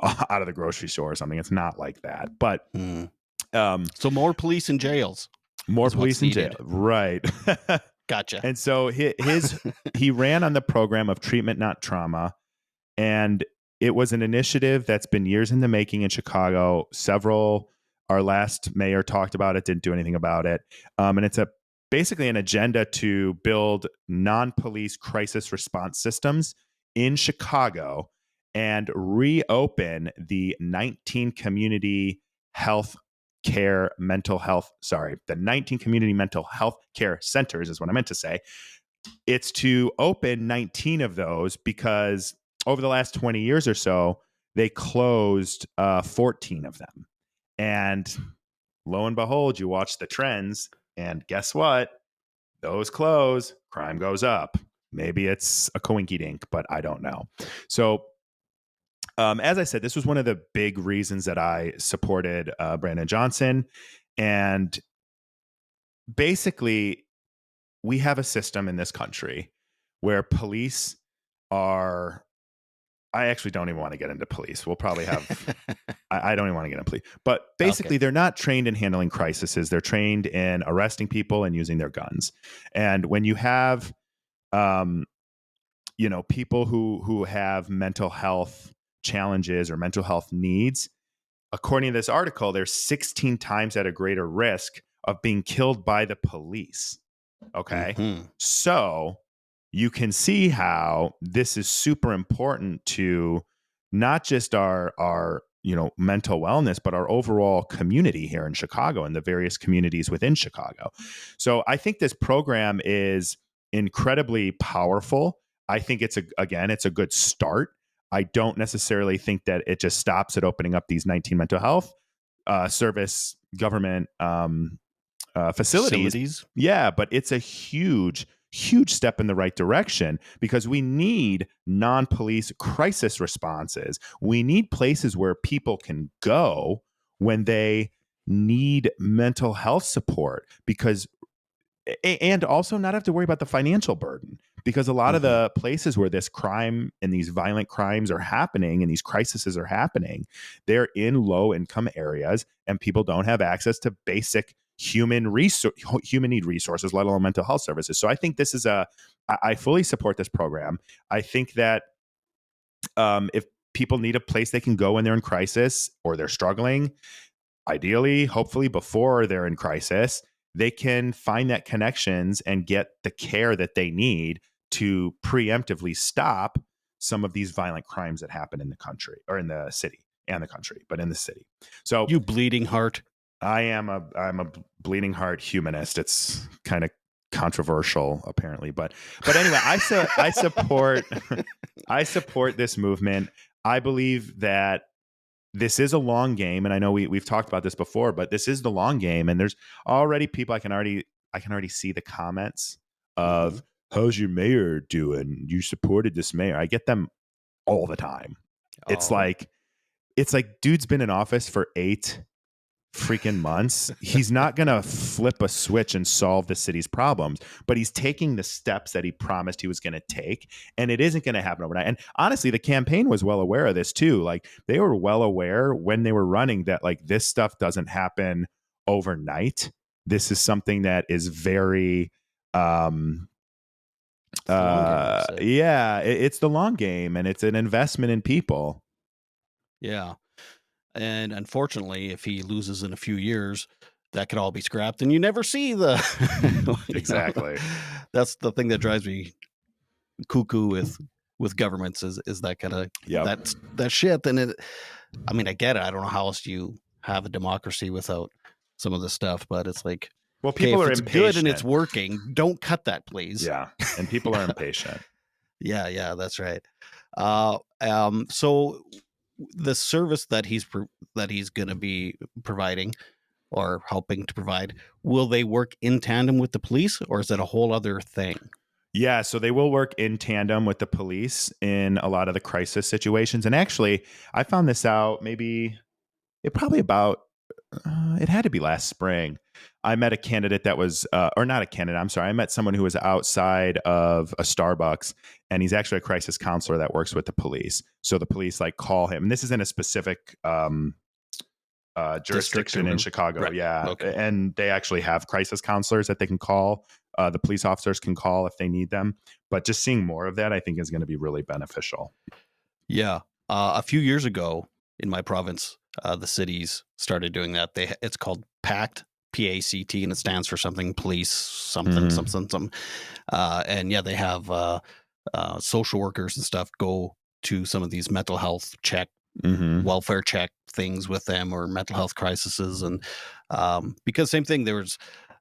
out of the grocery store or something. It's not like that. But Hmm. um, So more police in jails more is what's police in jail, needed. right? Gotcha. And so he ran on the program of treatment, not trauma, and it was an initiative that's been years in the making in Chicago. Our last mayor talked about it, didn't do anything about it. And it's basically an agenda to build non-police crisis response systems in Chicago and reopen the 19 community health care mental health, sorry, the 19 community mental health care centers is what I meant to say. It's to open 19 of those because over the last 20 years or so, they closed 14 of them. And lo and behold, you watch the trends, and guess what? Those close, crime goes up. Maybe it's a coinky dink, but I don't know. So, as I said, this was one of the big reasons that I supported Brandon Johnson. And basically, we have a system in this country where police are. I actually don't even want to get into police. We'll probably have. I don't even want to get into police. But Okay. basically, they're not trained in handling crises. They're trained in arresting people and using their guns. And when you have, um, people who have mental health challenges or mental health needs, according to this article, they're 16 times at a greater risk of being killed by the police. Okay. Hmm. So you can see how this is super important to not just our mental wellness, but our overall community here in Chicago and the various communities within Chicago. So I think this program is incredibly powerful. I think it's a good start. I don't necessarily think that it just stops at opening up these 19 mental health service government facilities. Facilities. Yeah, but it's a huge step in the right direction because we need non-police crisis responses. We need places where people can go when they need mental health support because and also not have to worry about the financial burden because a lot of Hmm. the places where this crime and these violent crimes are happening and these crises are happening, they're in low income areas and people don't have access to basic human need resources, let alone mental health services. So I think this is I fully support this program. I think that if people need a place they can go when they're in crisis or they're struggling, ideally, hopefully before they're in crisis, they can find that connections and get the care that they need to preemptively stop some of these violent crimes that happen in the country or in the city and the country, but in the city. So You bleeding heart. I'm a bleeding heart humanist. It's kind of controversial apparently, but anyway, I support I support this movement. I believe that this is a long game, and I know we've talked about this before, but this is the long game, and there's already people I can already see the comments Hmm. of how's your mayor doing? You supported this mayor. I get them all the time. It's Oh. like dude's been in office for 8 freaking months. He's not going to flip a switch and solve the city's problems, but he's taking the steps that he promised he was going to take. And it isn't going to happen overnight. And honestly, the campaign was well aware of this too. Like they were well aware when they were running that like this stuff doesn't happen overnight. This is something that is very, It's the long game, you say. yeah, it's the long game and it's an investment in people. Yeah. And unfortunately, if he loses in a few years, that could all be scrapped and you never see the you know, Exactly. that's the thing that drives me cuckoo with governments is that kind of Yep. that shit. And I mean, I get it. I don't know how else you have a democracy without some of this stuff, but it's like, Well, okay, people if are it's good and it's impatient. working, don't cut that, please. Yeah. And people are impatient. Yeah, that's right. So the service that that he's going to be providing or helping to provide, will they work in tandem with the police, or is it a whole other thing? Yeah, so they will work in tandem with the police in a lot of the crisis situations. And actually, I found this out maybe it probably about it had to be last spring. I met a candidate that was, or not a candidate. I'm sorry. I met someone who was outside of a Starbucks, and he's actually a crisis counselor that works with the police. So the police like call him. And this is in a specific District jurisdiction in or Chicago. right? Yeah, Okay. and they actually have crisis counselors that they can call. The police officers can call if they need them. But just seeing more of that, I think, is going to be really beneficial. Yeah. A few years ago in my province, the cities started doing that. It's called PACT, PACT, and it stands for something police, something, Mhm. something, something. And yeah, they have social workers and stuff go to some of these mental health check, Mhm. welfare check things with them, or mental health crises. And because same thing,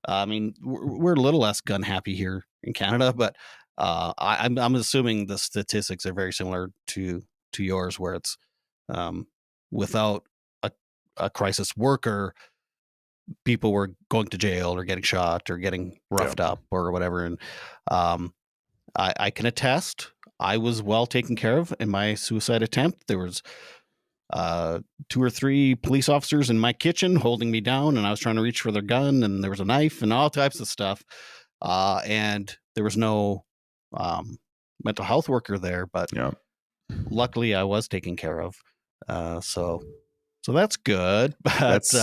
I mean, we're a little less gun happy here in Canada, but I'm assuming the statistics are very similar to yours, where it's um, without a, a crisis worker, people were going to jail or getting shot or getting roughed Yep. up or whatever. And um, I can attest, I was well taken care of in my suicide attempt. There was uh, 2 or 3 police officers in my kitchen holding me down, and I was trying to reach for their gun, and there was a knife and all types of stuff. And there was no mental health worker there, but Yep. luckily I was taken care of. So that's good. But That's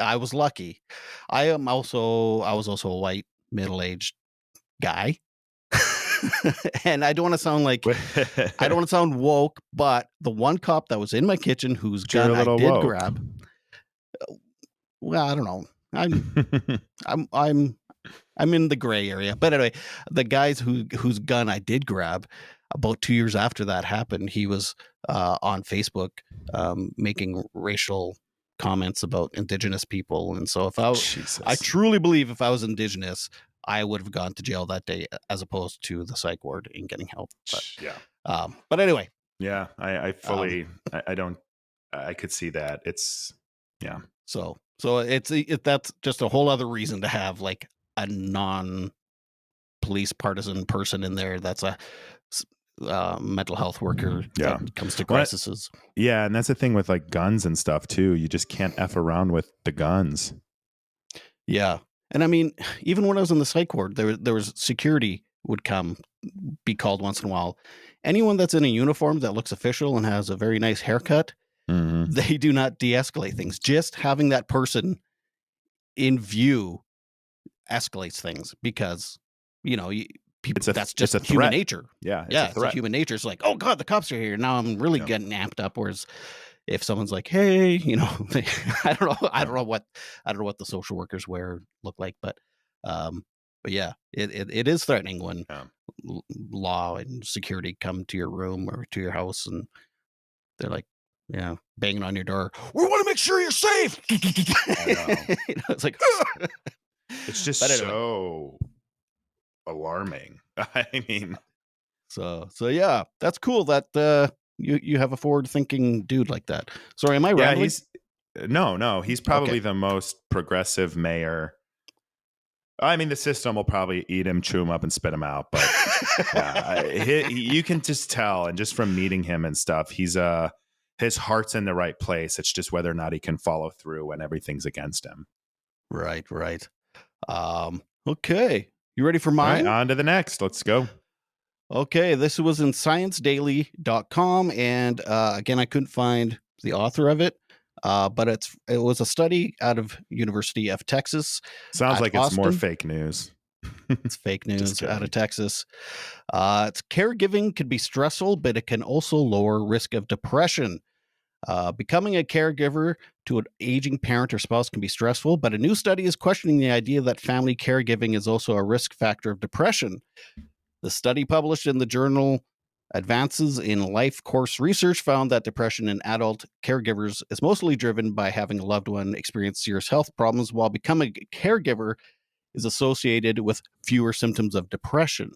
I was lucky. I was also a white middle-aged guy. And I don't want to sound woke, but the one cop that was in my kitchen whose you're a gun I little did woke. grab, well, I don't know. I'm I'm I'm in the gray area. But anyway, the guys whose gun I did grab, about 2 years after that happened, he was on Facebook making racial comments about Indigenous people. And so I Jesus. truly believe if I was Indigenous, I would have gone to jail that day as opposed to the psych ward and getting help. Yeah. But anyway, Yeah. I um, fully. I don't. I could see that. It's. Yeah. so that's just a whole other reason to have like a non police partisan person in there that's a mental health worker Yeah. that comes to Well, crises. yeah, and that's the thing with like guns and stuff too. You just can't f around with the guns. Yeah. And I mean, even when I was in the psych ward, there was security would come, be called once in a while. Anyone that's in a uniform that looks official and has a very nice haircut, Mm-hmm. they do not de-escalate things. Just having that person in view escalates things because, you know, people, that's It's just a human threat. nature. Yeah, it's a Yeah, it's a threat. human nature. It's like, oh God, the cops are here. Now I'm really Yeah. getting amped up. Whereas if someone's like, hey, you know, I Yeah. don't know what the social workers wear look like, um, but yeah, it is threatening when Yeah. law and security come to your room or to your house and they're like, yeah, banging on your door. We want to make sure you're safe. I know. It's like, It's just but anyway, so alarming. I mean, so yeah, that's cool that you have a forward thinking dude like that. Sorry, am I yeah, rambling? no, he's Okay. probably the most progressive mayor. I mean, the system will probably eat him, chew him up, and spit him out. But yeah, you can just tell, and just from meeting him and stuff, his heart's in the right place. It's just whether or not he can follow through when everything's against him. Right, right. Okay. You ready for All right, mine? on to the next. Let's go. Okay, this was in sciencedaily.com and again I couldn't find the author of it. But it was a study out of University of Texas Sounds at like it's more Austin. fake news. It's fake Just news out of kidding. Texas. It's caregiving can be stressful, but it can also lower risk of depression. Becoming a caregiver to an aging parent or spouse can be stressful, but a new study is questioning the idea that family caregiving is also a risk factor of depression. The study published in the journal Advances in Life Course Research found that depression in adult caregivers is mostly driven by having a loved one experience serious health problems, while becoming a caregiver is associated with fewer symptoms of depression.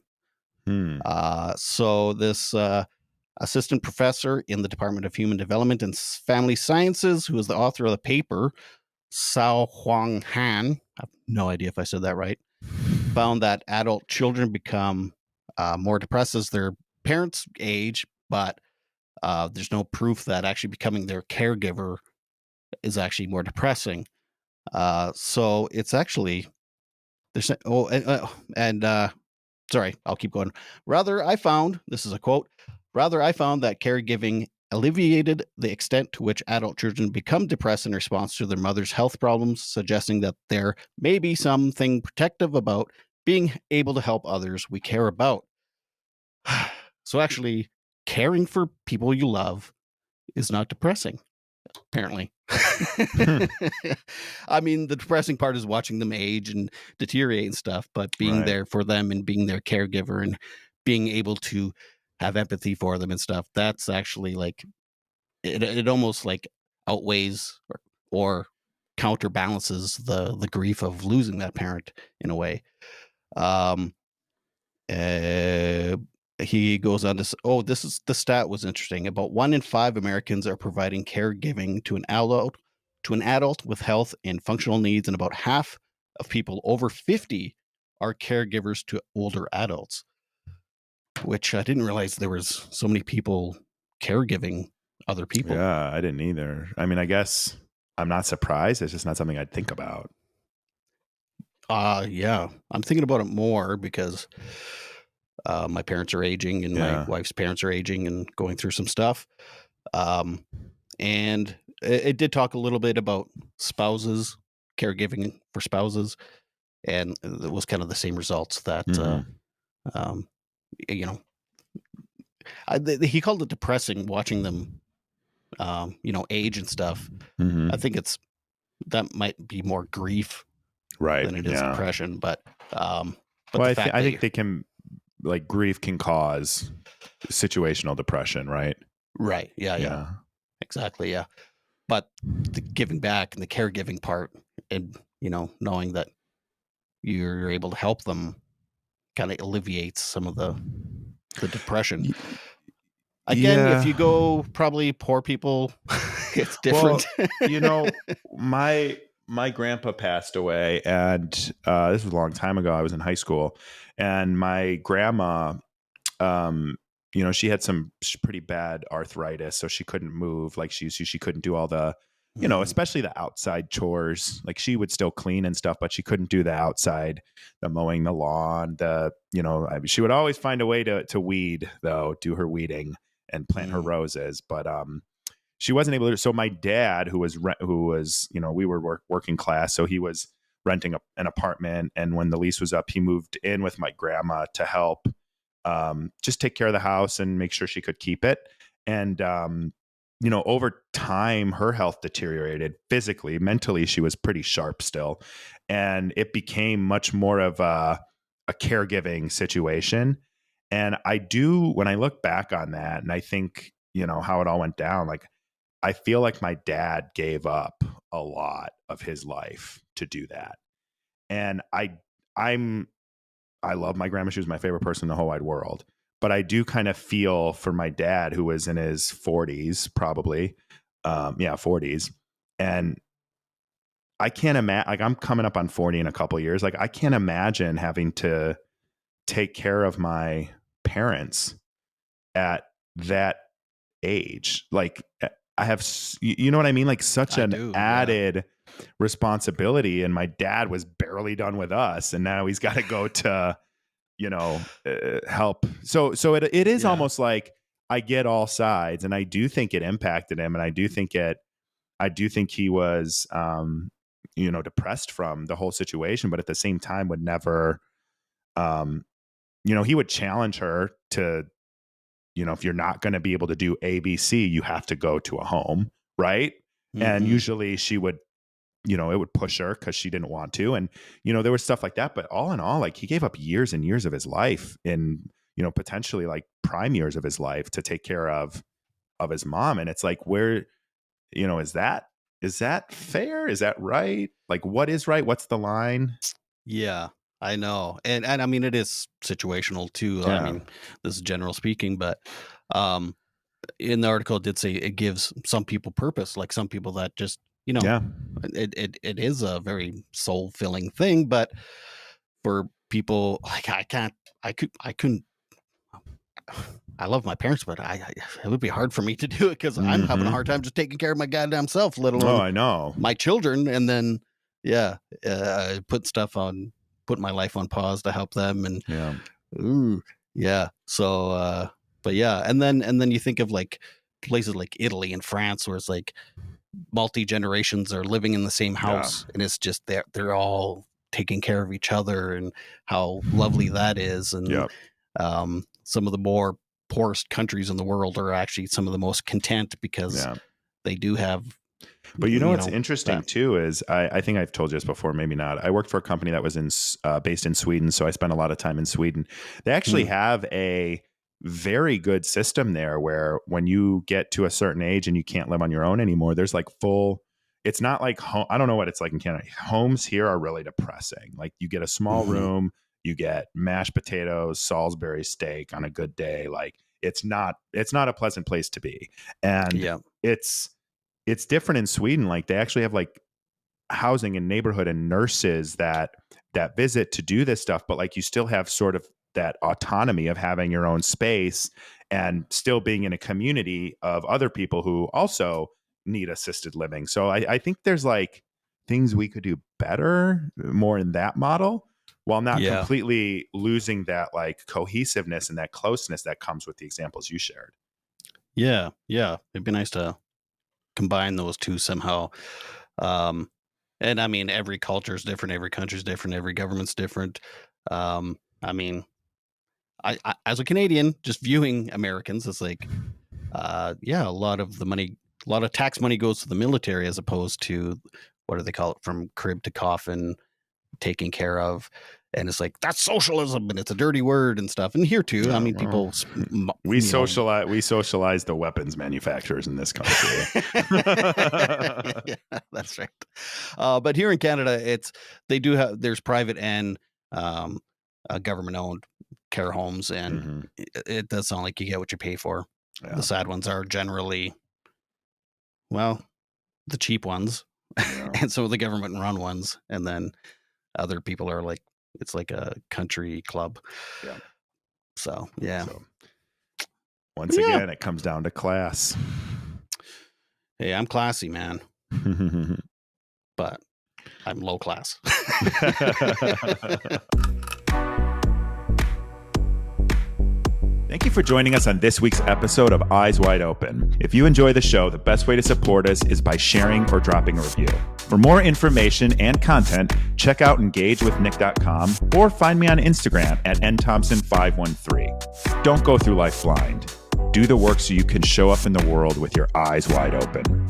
Hmm. So, this assistant professor in the Department of Human Development and Family Sciences, who is the author of the paper, Sao Huang Han, I have no idea if I said that right, found that adult children become more depressed as their parents age, but there's no proof that actually becoming their caregiver is actually more depressing. So it's actually there's sorry, I'll keep going. Rather, I found this is a quote. Rather, I found that caregiving alleviated the extent to which adult children become depressed in response to their mother's health problems, suggesting that there may be something protective about being able to help others we care about. So actually, caring for people you love is not depressing, apparently. Hmm. I mean, the depressing part is watching them age and deteriorate and stuff, but being Right. there for them and being their caregiver and being able to have empathy for them and stuff, that's actually like it almost like outweighs or counterbalances the grief of losing that parent in a way. Um uh, he goes on to this is the stat was interesting. About 1 in 5 Americans are providing caregiving to an adult with health and functional needs, and about half of people over 50 are caregivers to older adults, which I didn't realize there was so many people caregiving other people. Yeah, I didn't either. I mean, I guess I'm not surprised. It's just not something I'd think about. Yeah, I'm thinking about it more because my parents are aging and my Yeah. wife's parents are aging and going through some stuff. Um, and it did talk a little bit about spouses, caregiving for spouses, and it was kind of the same results that Hmm. um, you know he called it depressing watching them age and stuff. Hmm. I think it's that might be more grief Right. than it is Yeah. depression, um, but Well, the fact I that think they can, like, grief can cause situational depression, right? right, yeah, Yeah. exactly, yeah, but the giving back and the caregiving part, and knowing that you're able to help them kind of alleviates some of the depression. Y- Again, if Yeah. you go probably poor people, it's different. Well, you know, my grandpa passed away, and this was a long time ago. I was in high school, and my grandma, um, she had some pretty bad arthritis, so she couldn't move like she used to. She couldn't do all the, Mhm. especially the outside chores. Like, she would still clean and stuff, but she couldn't do the outside, the mowing the lawn, she would always find a way to weed, though, do her weeding and plant her Mm. roses. But she wasn't able to. So my dad, who was, we were working class, so he was renting an apartment, and when the lease was up, he moved in with my grandma to help, just take care of the house and make sure she could keep it. And over time, her health deteriorated physically. Mentally, she was pretty sharp still, and it became much more of a caregiving situation. And I do, when I look back on that, and I think, how it all went down, like, I feel like my dad gave up a lot of his life to do that. And I'm I love my grandma. She was my favorite person in the whole wide world. But I do kind of feel for my dad, who was in his 40s, probably. Yeah, 40s. And I can't imagine, like, I'm coming up on 40 in a couple of years. Like, I can't imagine having to take care of my parents at that age. Like, I have, you know what I mean? Like, such I an do, yeah. added responsibility. And my dad was barely done with us. And now he's got to go to, help. So it is Yeah. almost like I get all sides, and I do think it impacted him. And I do think he was, depressed from the whole situation, but at the same time would never, um, he would challenge her to, if you're not going to be able to do ABC, you have to go to a home. Right. And Mhm. usually she would, it would push her because she didn't want to. And, there was stuff like that. But all in all, like, he gave up years and years of his life, in, potentially, like, prime years of his life, to take care of his mom. And it's like, where, is that fair? Is that right? Like, what is right? What's the line? Yeah, I know, and I mean, it is situational too. I Yeah. mean, this is general speaking, but um, in the article, it did say it gives some people purpose, like some people that just Yeah. it is a very soul filling thing, but for people like I couldn't. I love my parents, but it would be hard for me to do it because I'm having a hard time just taking care of my goddamn self, let Oh, alone I know. my children. And then, put my life on pause to help them. And Yeah. ooh, yeah. So, but yeah, and then you think of like places like Italy and France, where it's like multi generations are living in the same house, and it's just they're all taking care of each other, and how lovely that is. And Yep. some of the more poorest countries in the world are actually some of the most content because Yeah. they do have. But you know what's interesting too is I think I've told you this before, maybe not. I worked for a company that was based in Sweden, so I spent a lot of time in Sweden. They actually have a very good system there where when you get to a certain age and you can't live on your own anymore, there's like full. It's not like home. I don't know what it's like in Canada. Homes here are really depressing. Like you get a small room, you get mashed potatoes, Salisbury steak on a good day. Like it's not a pleasant place to be, and it's different in Sweden. Like they actually have like housing and neighborhood and nurses that visit to do this stuff, but like you still have sort of that autonomy of having your own space and still being in a community of other people who also need assisted living. So I think there's like things we could do better, more in that model, while not completely losing that like cohesiveness and that closeness that comes with the examples you shared. Yeah. It'd be nice to combine those two somehow. And I mean, every culture is different, every country is different, every government's different. I mean, I as a Canadian, just viewing Americans, it's like, a lot of tax money goes to the military as opposed to, what do they call it, from crib to coffin, taking care of. And it's like, that's socialism and it's a dirty word and stuff. And here too, I mean, people, we socialize the weapons manufacturers in this country. Yeah, that's right. But here in Canada, there's private and government owned care homes, and it does sound like you get what you pay for. Yeah. The sad ones are generally, well, the cheap ones, and so the government run ones, and then other people are like, it's like a country club. Yeah. So yeah. So, once again, it comes down to class. Hey, I'm classy, man. But I'm low class. Thank you for joining us on this week's episode of Eyes Wide Open. If you enjoy the show, the best way to support us is by sharing or dropping a review. For more information and content, check out engagewithnick.com or find me on Instagram at nthompson513. Don't go through life blind. Do the work so you can show up in the world with your eyes wide open.